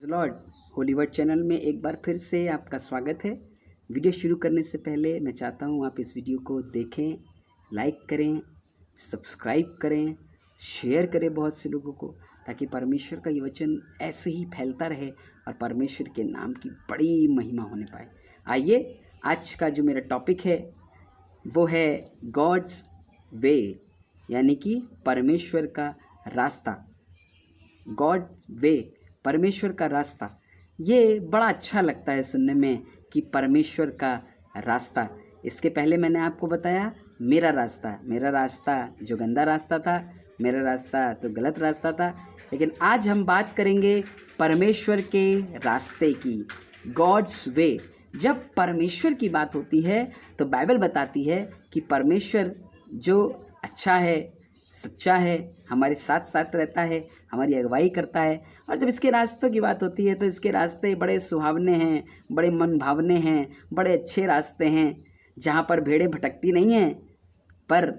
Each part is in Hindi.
लॉर्ड होलीवर्ड चैनल में एक बार फिर से आपका स्वागत है। वीडियो शुरू करने से पहले मैं चाहता हूँ आप इस वीडियो को देखें, लाइक करें, सब्सक्राइब करें, शेयर करें बहुत से लोगों को, ताकि परमेश्वर का ये वचन ऐसे ही फैलता रहे और परमेश्वर के नाम की बड़ी महिमा होने पाए। आइए, आज का जो मेरा टॉपिक है वो है गॉड्स वे, यानी कि परमेश्वर का रास्ता। गॉड वे, परमेश्वर का रास्ता। ये बड़ा अच्छा लगता है सुनने में कि परमेश्वर का रास्ता। इसके पहले मैंने आपको बताया मेरा रास्ता जो गंदा रास्ता था, मेरा रास्ता तो गलत रास्ता था। लेकिन आज हम बात करेंगे परमेश्वर के रास्ते की, गॉड्स वे। जब परमेश्वर की बात होती है तो बाइबल बताती है कि परमेश्वर जो अच्छा है, सच्चा है, हमारे साथ साथ रहता है, हमारी अगुवाई करता है। और जब इसके रास्तों की बात होती है तो इसके रास्ते बड़े सुहावने हैं, बड़े मन भावने हैं, बड़े अच्छे रास्ते हैं, जहाँ पर भेड़ें भटकती नहीं हैं पर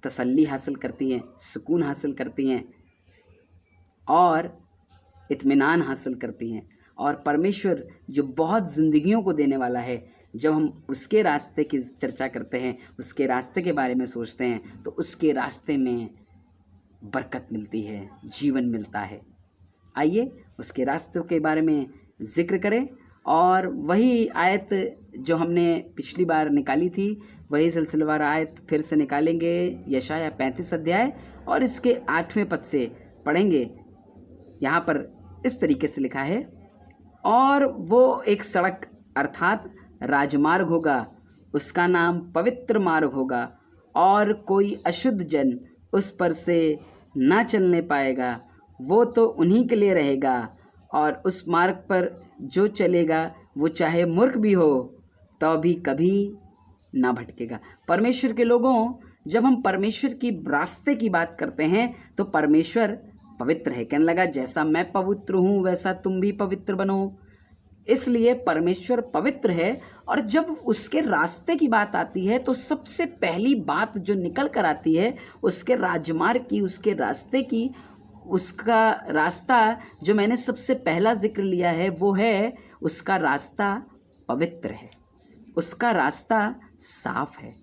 तसल्ली हासिल करती हैं, सुकून हासिल करती हैं और इत्मीनान हासिल करती हैं। और परमेश्वर जो बहुत ज़िंदगियों को देने वाला है, जब हम उसके रास्ते की चर्चा करते हैं, उसके रास्ते के बारे में सोचते हैं, तो उसके रास्ते में बरकत मिलती है, जीवन मिलता है। आइए उसके रास्तों के बारे में ज़िक्र करें और वही आयत जो हमने पिछली बार निकाली थी, वही सिलसिलेवार आयत फिर से निकालेंगे। यशाया 35 अध्याय और इसके 8वें पद से पढ़ेंगे। यहाँ पर इस तरीके से लिखा है, और वो एक सड़क अर्थात राजमार्ग होगा, उसका नाम पवित्र मार्ग होगा, और कोई अशुद्ध जन उस पर से ना चलने पाएगा। वो तो उन्हीं के लिए रहेगा, और उस मार्ग पर जो चलेगा वो चाहे मूर्ख भी हो तो भी कभी ना भटकेगा। परमेश्वर के लोगों, जब हम परमेश्वर की रास्ते की बात करते हैं तो परमेश्वर पवित्र है। कहने लगा, जैसा मैं पवित्र हूँ वैसा तुम भी पवित्र बनो। इसलिए परमेश्वर पवित्र है। और जब उसके रास्ते की बात आती है तो सबसे पहली बात जो निकल कर आती है उसके राजमार्ग की, उसके रास्ते की, उसका रास्ता जो मैंने सबसे पहला जिक्र लिया है वो है उसका रास्ता पवित्र है, उसका रास्ता साफ है,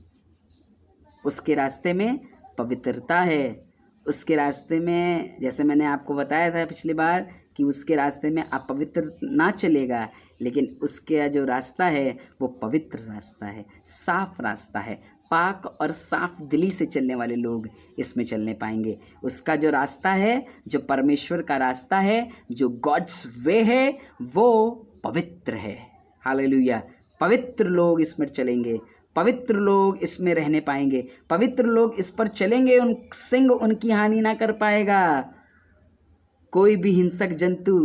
उसके रास्ते में पवित्रता है। उसके रास्ते में, जैसे मैंने आपको बताया था पिछली बार, कि उसके रास्ते में अपवित्र ना चलेगा, लेकिन उसका जो रास्ता है वो पवित्र रास्ता है, साफ रास्ता है। पाक और साफ दिली से चलने वाले लोग इसमें चलने पाएंगे। उसका जो रास्ता है, जो परमेश्वर का रास्ता है, जो गॉड्स वे है, वो पवित्र है। हालेलुया। पवित्र लोग इसमें चलेंगे, पवित्र लोग इसमें रहने पाएंगे, पवित्र लोग इस पर चलेंगे, उन सिंह उनकी हानि ना कर पाएगा। कोई भी हिंसक जंतु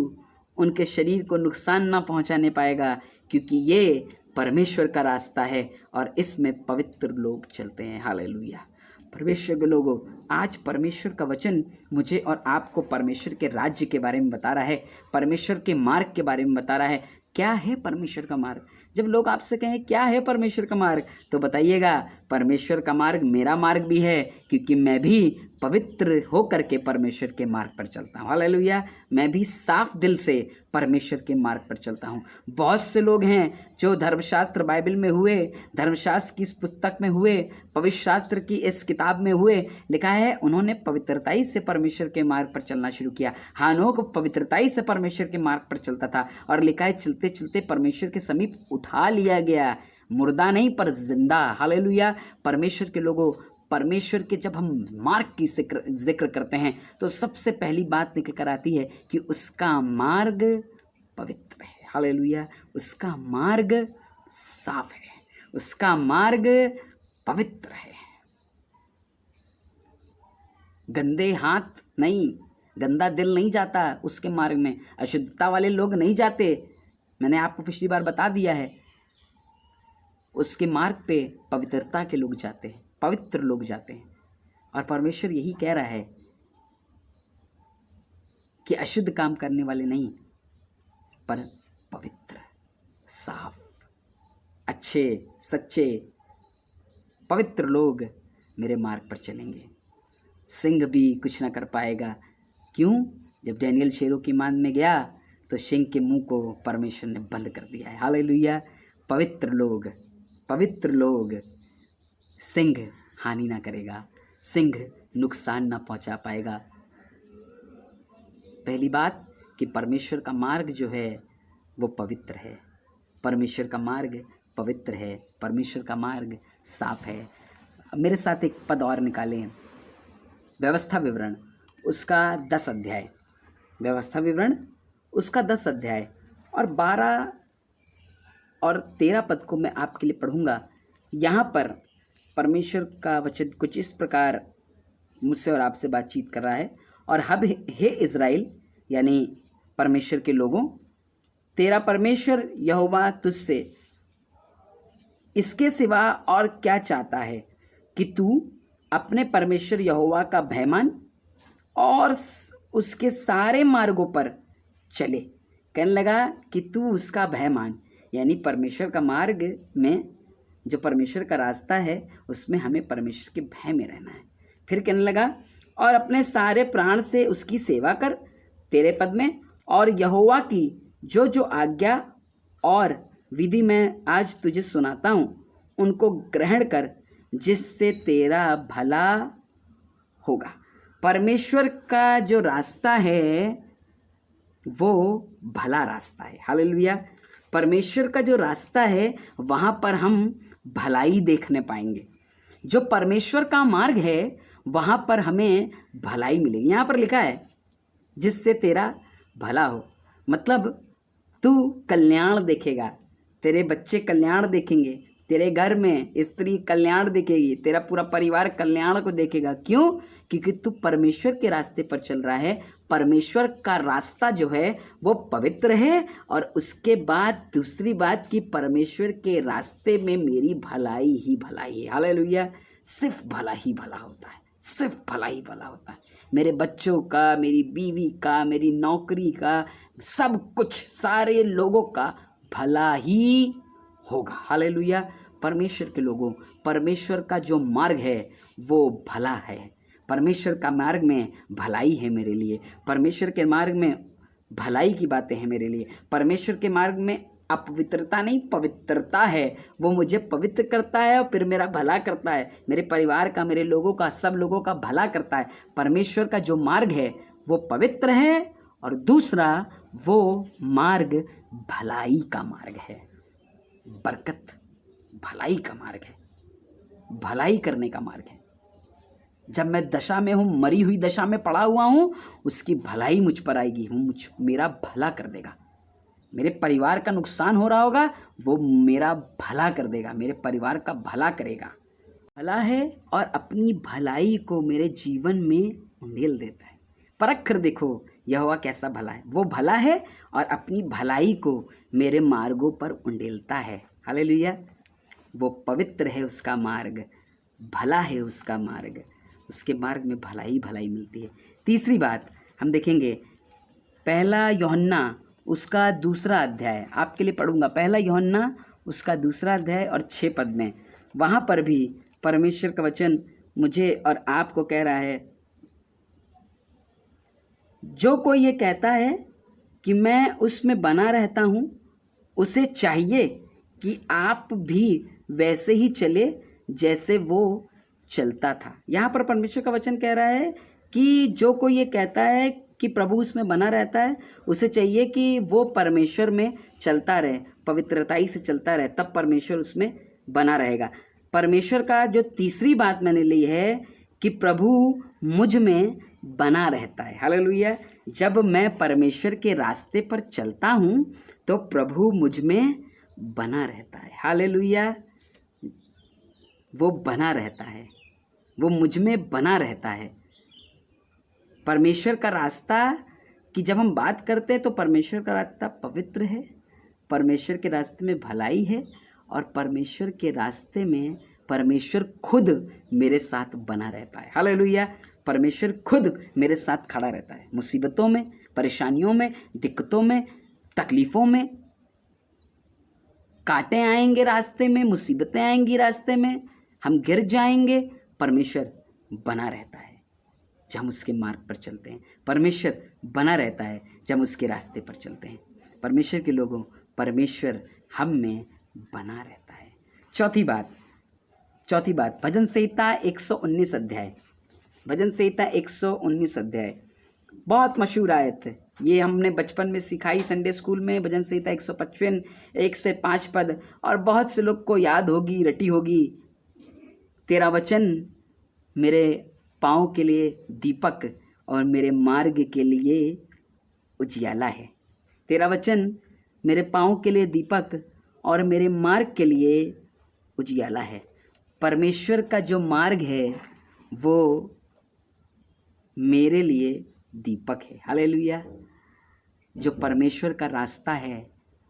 उनके शरीर को नुकसान ना पहुंचाने पाएगा, क्योंकि ये परमेश्वर का रास्ता है और इसमें पवित्र लोग चलते हैं। हालेलुया। परमेश्वर के लोगों, आज परमेश्वर का वचन मुझे और आपको परमेश्वर के राज्य के बारे में बता रहा है, परमेश्वर के मार्ग के बारे में बता रहा है। क्या है परमेश्वर का मार्ग? जब लोग आपसे कहें क्या है परमेश्वर का मार्ग, तो बताइएगा, परमेश्वर का मार्ग मेरा मार्ग भी है, क्योंकि मैं भी पवित्र होकर के परमेश्वर के मार्ग पर चलता हूँ। हालेलुया। मैं भी साफ दिल से परमेश्वर के मार्ग पर चलता हूँ। बहुत से लोग हैं जो धर्मशास्त्र बाइबल में हुए, धर्मशास्त्र की इस पुस्तक में हुए, पवित्र शास्त्र की इस किताब में हुए, लिखा है उन्होंने पवित्रताई से परमेश्वर के मार्ग पर चलना शुरू किया। हानोक पवित्रताई से परमेश्वर के मार्ग पर चलता था, और लिखा है चलते चलते परमेश्वर के समीप उठा लिया गया, मुर्दा नहीं पर जिंदा। हालेलुया। परमेश्वर के लोगों, परमेश्वर के जब हम मार्ग की जिक्र करते हैं तो सबसे पहली बात निकल कर आती है कि उसका मार्ग पवित्र है। हालेलुया। उसका मार्ग साफ है, उसका मार्ग पवित्र है। गंदे हाथ नहीं, गंदा दिल नहीं जाता उसके मार्ग में, अशुद्धता वाले लोग नहीं जाते। मैंने आपको पिछली बार बता दिया है, उसके मार्ग पे पवित्रता के लोग जाते हैं, पवित्र लोग जाते हैं। और परमेश्वर यही कह रहा है कि अशुद्ध काम करने वाले नहीं, पर पवित्र, साफ, अच्छे, सच्चे, पवित्र लोग मेरे मार्ग पर चलेंगे। सिंह भी कुछ ना कर पाएगा। क्यों? जब डैनियल शेरों की मान में गया तो सिंह के मुंह को परमेश्वर ने बंद कर दिया है। हालेलुया। पवित्र लोग सिंह हानि ना करेगा, सिंह नुकसान ना पहुंचा पाएगा। पहली बात कि परमेश्वर का मार्ग जो है वो पवित्र है, परमेश्वर का मार्ग पवित्र है, परमेश्वर का मार्ग साफ है। मेरे साथ एक पद और निकालें, व्यवस्था विवरण उसका 10 अध्याय, व्यवस्था विवरण उसका 10 अध्याय और 12 और 13 पद को मैं आपके लिए पढ़ूंगा। यहाँ पर परमेश्वर का वचन कुछ इस प्रकार मुझसे और आपसे बातचीत कर रहा है। और अब हे इज़राइल, यानी परमेश्वर के लोगों, तेरा परमेश्वर यहोवा तुझसे इसके सिवा और क्या चाहता है कि तू अपने परमेश्वर यहोवा का भय मान और उसके सारे मार्गों पर चले। कहने लगा कि तू उसका भय मान, यानी परमेश्वर का मार्ग में जो परमेश्वर का रास्ता है उसमें हमें परमेश्वर के भय में रहना है। फिर कहने लगा और अपने सारे प्राण से उसकी सेवा कर, तेरे पद में, और यहोवा की जो जो आज्ञा और विधि मैं आज तुझे सुनाता हूँ उनको ग्रहण कर, जिससे तेरा भला होगा। परमेश्वर का जो रास्ता है वो भला रास्ता है। हालेलुया। परमेश्वर का जो रास्ता है वहाँ पर हम भलाई देखने पाएंगे। जो परमेश्वर का मार्ग है वहाँ पर हमें भलाई मिलेगी। यहाँ पर लिखा है जिससे तेरा भला हो, मतलब तू कल्याण देखेगा, तेरे बच्चे कल्याण देखेंगे, तेरे घर में स्त्री कल्याण देखेगी, तेरा पूरा परिवार कल्याण को देखेगा। क्यों? क्योंकि तू परमेश्वर के रास्ते पर चल रहा है। परमेश्वर का रास्ता जो है वो पवित्र है। और उसके बाद दूसरी बात कि परमेश्वर के रास्ते में मेरी भलाई ही भलाई है। हालेलुया। सिर्फ भला ही भला होता है, सिर्फ भला ही भला होता है। मेरे बच्चों का, मेरी बीवी का, मेरी नौकरी का, सब कुछ सारे लोगों का भला ही होगा। हालेलुया। परमेश्वर के लोगों, परमेश्वर का जो मार्ग है वो भला है। परमेश्वर का मार्ग में भलाई है मेरे लिए, परमेश्वर के मार्ग में भलाई की बातें हैं मेरे लिए। परमेश्वर के मार्ग में अपवित्रता नहीं, पवित्रता है। वो मुझे पवित्र करता है और फिर मेरा भला करता है, मेरे परिवार का, मेरे लोगों का, सब लोगों का भला करता है। परमेश्वर का जो मार्ग है वो पवित्र है। और दूसरा, वो मार्ग भलाई का मार्ग है, बरकत, भलाई का मार्ग है, भलाई करने का मार्ग है। जब मैं दशा में हूँ, मरी हुई दशा में पड़ा हुआ हूँ, उसकी भलाई मुझ पर आएगी, मेरा भला कर देगा। मेरे परिवार का नुकसान हो रहा होगा, वो मेरा भला कर देगा, मेरे परिवार का भला करेगा। भला है और अपनी भलाई को मेरे जीवन में उंडेल देता है। परख कर देखो यहोवा कैसा भला है। वो भला है और अपनी भलाई को मेरे मार्गों पर उंडेलता है। हालेलुया। वो पवित्र है उसका मार्ग, भला है उसका मार्ग, उसके मार्ग में भलाई भलाई मिलती है। तीसरी बात हम देखेंगे, पहला यूहन्ना उसका 2 अध्याय आपके लिए पढ़ूंगा। पहला यूहन्ना उसका 2 अध्याय और 6 पद में, वहाँ पर भी परमेश्वर का वचन मुझे और आपको कह रहा है, जो कोई ये कहता है कि मैं उसमें बना रहता हूँ, उसे चाहिए कि आप भी वैसे ही चले जैसे वो चलता था। यहाँ पर परमेश्वर का वचन कह रहा है कि जो कोई ये कहता है कि प्रभु उसमें बना रहता है, उसे चाहिए कि वो परमेश्वर में चलता रहे, पवित्रताई से चलता रहे, तब परमेश्वर उसमें बना रहेगा। परमेश्वर का जो तीसरी बात मैंने ली है कि प्रभु मुझ में बना रहता है। हालेलुया। जब मैं परमेश्वर के रास्ते पर चलता हूँ तो प्रभु मुझ में बना रहता है। हालेलुया। वो बना रहता है, वो मुझ में बना रहता है। परमेश्वर का रास्ता की जब हम बात करते हैं तो परमेश्वर का रास्ता पवित्र है, परमेश्वर के रास्ते में भलाई है, और परमेश्वर के रास्ते में परमेश्वर खुद मेरे साथ बना रहता है। हालेलुया। परमेश्वर खुद मेरे साथ खड़ा रहता है, मुसीबतों में, परेशानियों में, दिक्कतों में, तकलीफ़ों में। कांटे आएंगे रास्ते में, मुसीबतें आएंगी रास्ते में, हम गिर जाएंगे, परमेश्वर बना रहता है। जब हम उसके मार्ग पर चलते हैं। परमेश्वर बना रहता है जब हम उसके रास्ते पर चलते हैं। परमेश्वर के लोगों, परमेश्वर हम में बना रहता है। चौथी बात भजन संहिता 119 अध्याय। भजन संहिता 119 अध्याय बहुत मशहूर आयत है। ये हमने बचपन में सिखाई संडे स्कूल में। भजन संहिता 155 105 पद, और बहुत से लोग को याद होगी, रटी होगी। तेरा वचन मेरे पाँव के लिए दीपक और मेरे मार्ग के लिए उजियाला है। तेरा वचन मेरे पाँव के लिए दीपक और मेरे मार्ग के लिए उजियाला है। परमेश्वर का जो मार्ग है वो मेरे लिए दीपक है। हालेलुया। जो परमेश्वर का रास्ता है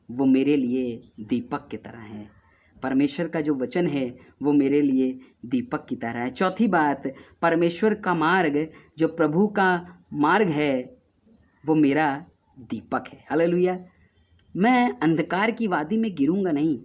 वो मेरे लिए दीपक की तरह है। परमेश्वर का जो वचन है वो मेरे लिए दीपक की तरह है। चौथी बात, परमेश्वर का मार्ग, जो प्रभु का मार्ग है वो मेरा दीपक है। हालेलुया। मैं अंधकार की वादी में गिरूंगा नहीं,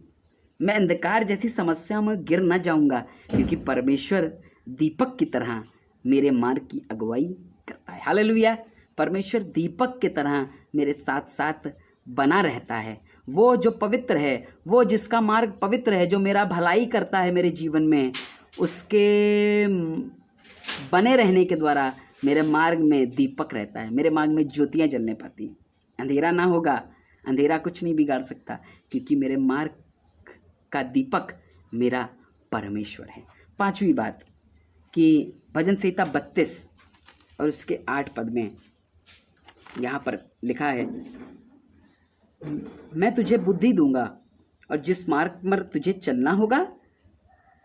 मैं अंधकार जैसी समस्या में गिर न जाऊंगा, क्योंकि परमेश्वर दीपक की तरह मेरे मार्ग की अगुवाई करता है। हालेलुया। परमेश्वर दीपक की तरह मेरे साथ साथ बना रहता है। वो जो पवित्र है, वो जिसका मार्ग पवित्र है, जो मेरा भलाई करता है मेरे जीवन में, उसके बने रहने के द्वारा मेरे मार्ग में दीपक रहता है। मेरे मार्ग में ज्योतियाँ जलने पाती हैं। अंधेरा ना होगा, अंधेरा कुछ नहीं बिगाड़ सकता, क्योंकि मेरे मार्ग का दीपक मेरा परमेश्वर है। पांचवी बात कि भजन संहिता 32 और उसके 8 पद में यहाँ पर लिखा है, मैं तुझे बुद्धि दूंगा और जिस मार्ग पर तुझे चलना होगा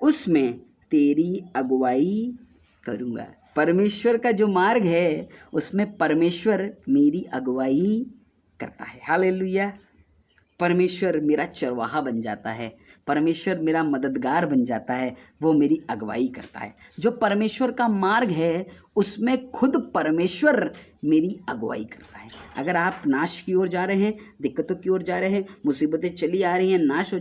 उसमें तेरी अगुवाई करूँगा। परमेश्वर का जो मार्ग है उसमें परमेश्वर मेरी अगुवाई करता है। हालेलुया। परमेश्वर मेरा चरवाहा बन जाता है, परमेश्वर मेरा मददगार बन जाता है, वो मेरी अगुवाई करता है। जो परमेश्वर का मार्ग है उसमें खुद परमेश्वर मेरी अगुवाई करता है। अगर आप नाश की ओर जा रहे हैं, दिक्कतों की ओर जा रहे हैं, मुसीबतें चली आ रही हैं, नाश हो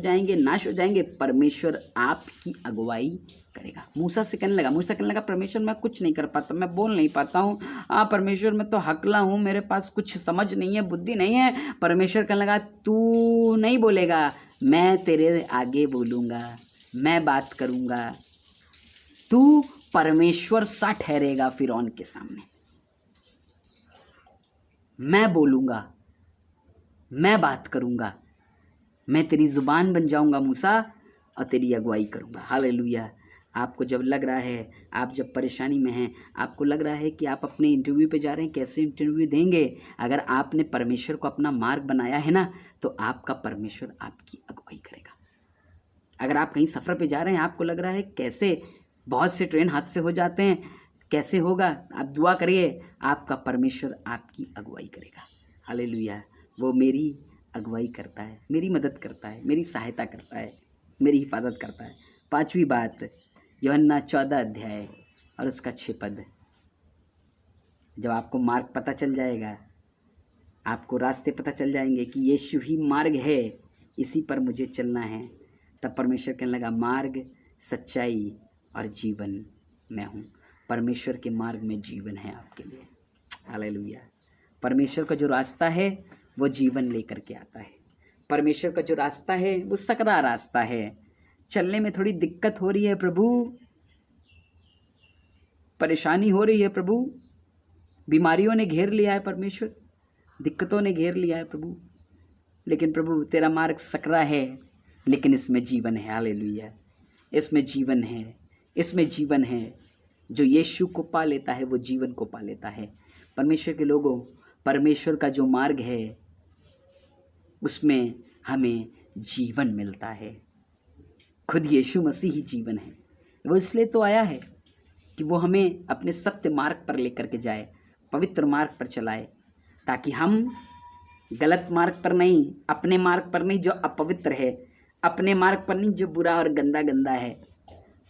जाएंगे, परमेश्वर आपकी अगुवाई करेगा। मूसा कहने लगा परमेश्वर मैं कुछ नहीं कर पाता, मैं बोल नहीं पाता हूँ, परमेश्वर मैं तो हकला हूँ, मेरे पास कुछ समझ नहीं है, बुद्धि नहीं है। परमेश्वर कहने लगा तू नहीं बोलेगा, मैं तेरे आगे बोलूँगा, मैं बात करूँगा, तू परमेश्वर सा ठहरेगा फिरौन के सामने। मैं बोलूँगा, मैं बात करूँगा, मैं तेरी जुबान बन जाऊँगा मूसा और तेरी अगुवाई करूँगा। हालेलुया। आपको जब लग रहा है, आप जब परेशानी में हैं, आपको लग रहा है कि आप अपने इंटरव्यू पे जा रहे हैं, कैसे इंटरव्यू देंगे, अगर आपने परमेश्वर को अपना मार्ग बनाया है ना, तो आपका परमेश्वर आपकी अगुवाई करेगा। अगर आप कहीं सफ़र पे जा रहे हैं, आपको लग रहा है कैसे बहुत से ट्रेन हादसे हो जाते हैं, कैसे होगा, आप दुआ करिए, आपका परमेश्वर आपकी अगुवाई करेगा। हालेलुया। वो मेरी अगुवाई करता है, मेरी मदद करता है, मेरी सहायता करता है, मेरी हिफाजत करता है। पांचवी बात, यूहन्ना 14 अध्याय और उसका 6 पद। जब आपको मार्ग पता चल जाएगा, आपको रास्ते पता चल जाएंगे कि यीशु ही मार्ग है, इसी पर मुझे चलना है, तब परमेश्वर कहने लगा मार्ग, सच्चाई और जीवन मैं हूँ। परमेश्वर के मार्ग में जीवन है आपके लिए। हालेलुया। परमेश्वर का जो रास्ता है वो जीवन लेकर के आता है। परमेश्वर का जो रास्ता है वो सकरा रास्ता है। चलने में थोड़ी दिक्कत हो रही है प्रभु, परेशानी हो रही है प्रभु, बीमारियों ने घेर लिया है परमेश्वर, दिक्कतों ने घेर लिया है प्रभु, लेकिन प्रभु तेरा मार्ग सकरा है, लेकिन इसमें जीवन है। हालेलुया। इसमें जीवन है, इसमें जीवन है। जो यीशु को पा लेता है वो जीवन को पा लेता है। परमेश्वर के लोगों, परमेश्वर का जो मार्ग है उसमें हमें जीवन मिलता है। खुद यीशु मसीह ही जीवन है। वो इसलिए तो आया है कि वो हमें अपने सत्य मार्ग पर लेकर के जाए, पवित्र मार्ग पर चलाए, ताकि हम गलत मार्ग पर नहीं, अपने मार्ग पर नहीं जो अपवित्र है, अपने मार्ग पर नहीं जो बुरा और गंदा गंदा है,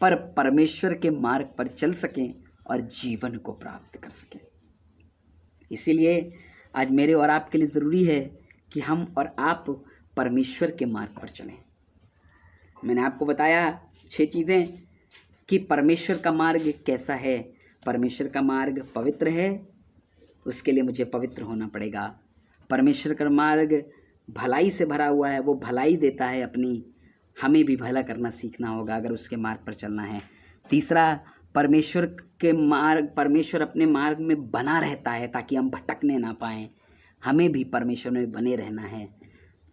पर परमेश्वर के मार्ग पर चल सकें और जीवन को प्राप्त कर सकें। इसीलिए आज मेरे और आपके लिए ज़रूरी है कि हम और आप परमेश्वर के मार्ग पर चलें। मैंने आपको बताया 6 चीज़ें कि परमेश्वर का मार्ग कैसा है, परमेश्वर का मार्ग पवित्र है, उसके लिए मुझे पवित्र होना पड़ेगा। परमेश्वर का मार्ग भलाई से भरा हुआ है, वो भलाई देता है अपनी, हमें भी भला करना सीखना होगा अगर उसके मार्ग पर चलना है। तीसरा, परमेश्वर अपने मार्ग में बना रहता है ताकि हम भटकने ना पाएँ, हमें भी परमेश्वर में बने रहना है।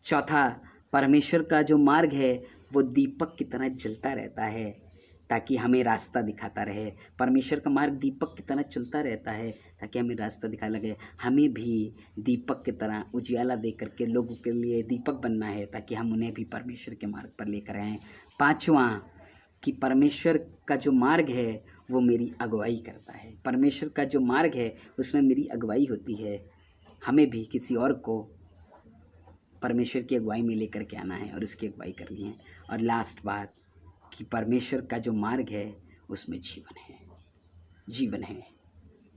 चौथा, परमेश्वर का जो मार्ग है वो दीपक की तरह जलता रहता है ताकि हमें रास्ता दिखाता रहे। परमेश्वर का मार्ग दीपक की तरह चलता रहता है ताकि हमें रास्ता दिखा लगे। हमें भी दीपक की तरह उजियाला दे करके लोगों के लिए दीपक बनना है ताकि हम उन्हें भी परमेश्वर के मार्ग पर लेकर आएँ। पाँचवां, कि परमेश्वर का जो मार्ग है वो मेरी अगुवाई करता है। परमेश्वर का जो मार्ग है उसमें मेरी अगुवाई होती है, हमें भी किसी और को परमेश्वर की अगुवाई में लेकर के आना है और उसकी अगुवाई करनी है। और लास्ट बात, कि परमेश्वर का जो मार्ग है उसमें जीवन है,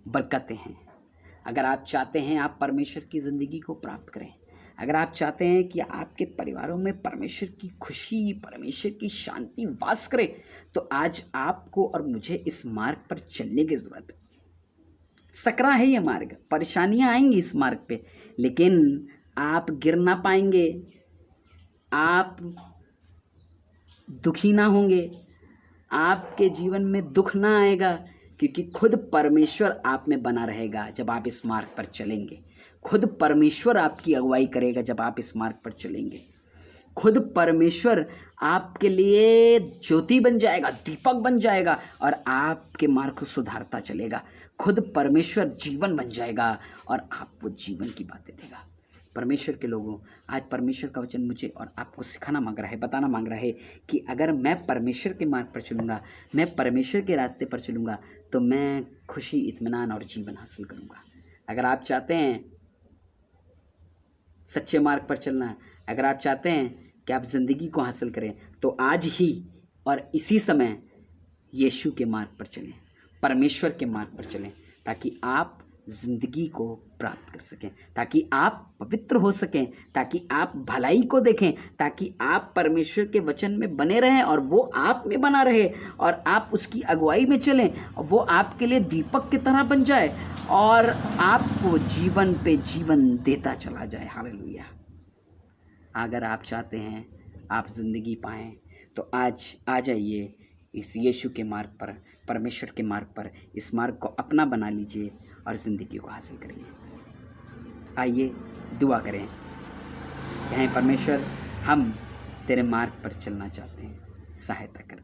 बरकतें हैं। अगर आप चाहते हैं आप परमेश्वर की ज़िंदगी को प्राप्त करें, अगर आप चाहते हैं कि आपके परिवारों में परमेश्वर की खुशी, परमेश्वर की शांति वास करे, तो आज आपको और मुझे इस मार्ग पर चलने की ज़रूरत है। सकरा है ये मार्ग, परेशानियां आएंगी इस मार्ग पे, लेकिन आप गिर ना पाएंगे, आप दुखी ना होंगे, आपके जीवन में दुख ना आएगा, क्योंकि खुद परमेश्वर आप में बना रहेगा जब आप इस मार्ग पर चलेंगे। खुद परमेश्वर आपकी अगुवाई करेगा जब आप इस मार्ग पर चलेंगे। खुद परमेश्वर आपके लिए ज्योति बन जाएगा, दीपक बन जाएगा और आपके मार्ग को सुधारता चलेगा। खुद परमेश्वर जीवन बन जाएगा और आपको जीवन की बातें देगा। परमेश्वर के लोगों, आज परमेश्वर का वचन मुझे और आपको सिखाना मांग रहा है, बताना मांग रहा है कि अगर मैं परमेश्वर के मार्ग पर चलूँगा, मैं परमेश्वर के रास्ते पर चलूँगा, तो मैं खुशी, इत्मीनान और जीवन हासिल करूँगा। अगर आप चाहते हैं सच्चे मार्ग पर चलना, अगर आप चाहते हैं कि आप ज़िंदगी को हासिल करें, तो आज ही और इसी समय यीशु के मार्ग पर चलें, परमेश्वर के मार्ग पर चलें, ताकि आप ज़िंदगी को प्राप्त कर सकें, ताकि आप पवित्र हो सकें, ताकि आप भलाई को देखें, ताकि आप परमेश्वर के वचन में बने रहें और वो आप में बना रहे और आप उसकी अगुवाई में चलें, वो आपके लिए दीपक की तरह बन जाए और आपको जीवन पे जीवन देता चला जाए। हालेलुया। अगर आप चाहते हैं आप ज़िंदगी पाएँ, तो आज आ जाइए इस यीशु के मार्ग पर, परमेश्वर के मार्ग पर, इस मार्ग को अपना बना लीजिए और ज़िंदगी को हासिल करिए। आइए दुआ करें। कहें, परमेश्वर हम तेरे मार्ग पर चलना चाहते हैं, सहायता कर।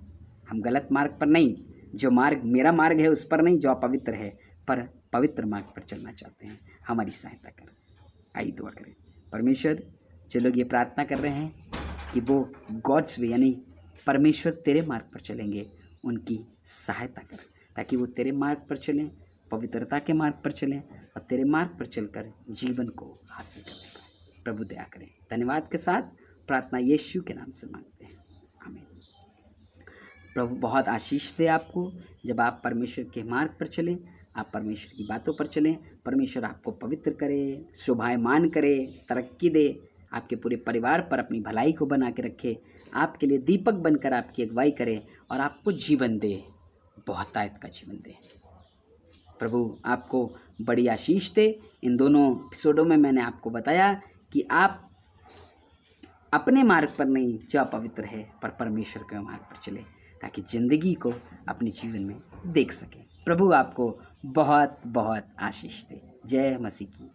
हम गलत मार्ग पर नहीं, जो मार्ग मेरा मार्ग है उस पर नहीं जो अपवित्र है, पर पवित्र मार्ग पर चलना चाहते हैं, हमारी सहायता कर। आइए दुआ करें। परमेश्वर, जो लोग ये प्रार्थना कर रहे हैं कि वो गॉड्स वे यानी परमेश्वर तेरे मार्ग पर चलेंगे, उनकी सहायता कर ताकि वो तेरे मार्ग पर चलें, पवित्रता के मार्ग पर चलें और तेरे मार्ग पर चलकर जीवन को हासिल करने पाए। प्रभु दया करें। धन्यवाद के साथ प्रार्थना यीशु के नाम से मांगते हैं, आमीन। प्रभु बहुत आशीष दे आपको जब आप परमेश्वर के मार्ग पर चलें, आप परमेश्वर की बातों पर चलें। परमेश्वर आपको पवित्र करे, शोभायमान करे, तरक्की दे, आपके पूरे परिवार पर अपनी भलाई को बना के रखे, आपके लिए दीपक बनकर आपकी अगुवाई करे और आपको जीवन दे, बहुतायत का जीवन दे। प्रभु आपको बड़ी आशीष दे। इन दोनों एपिसोडों में मैंने आपको बताया कि आप अपने मार्ग पर नहीं जो अपवित्र है, पर परमेश्वर के मार्ग पर चले ताकि ज़िंदगी को अपने जीवन में देख सकें। प्रभु आपको बहुत बहुत आशीष दे। जय मसीह की।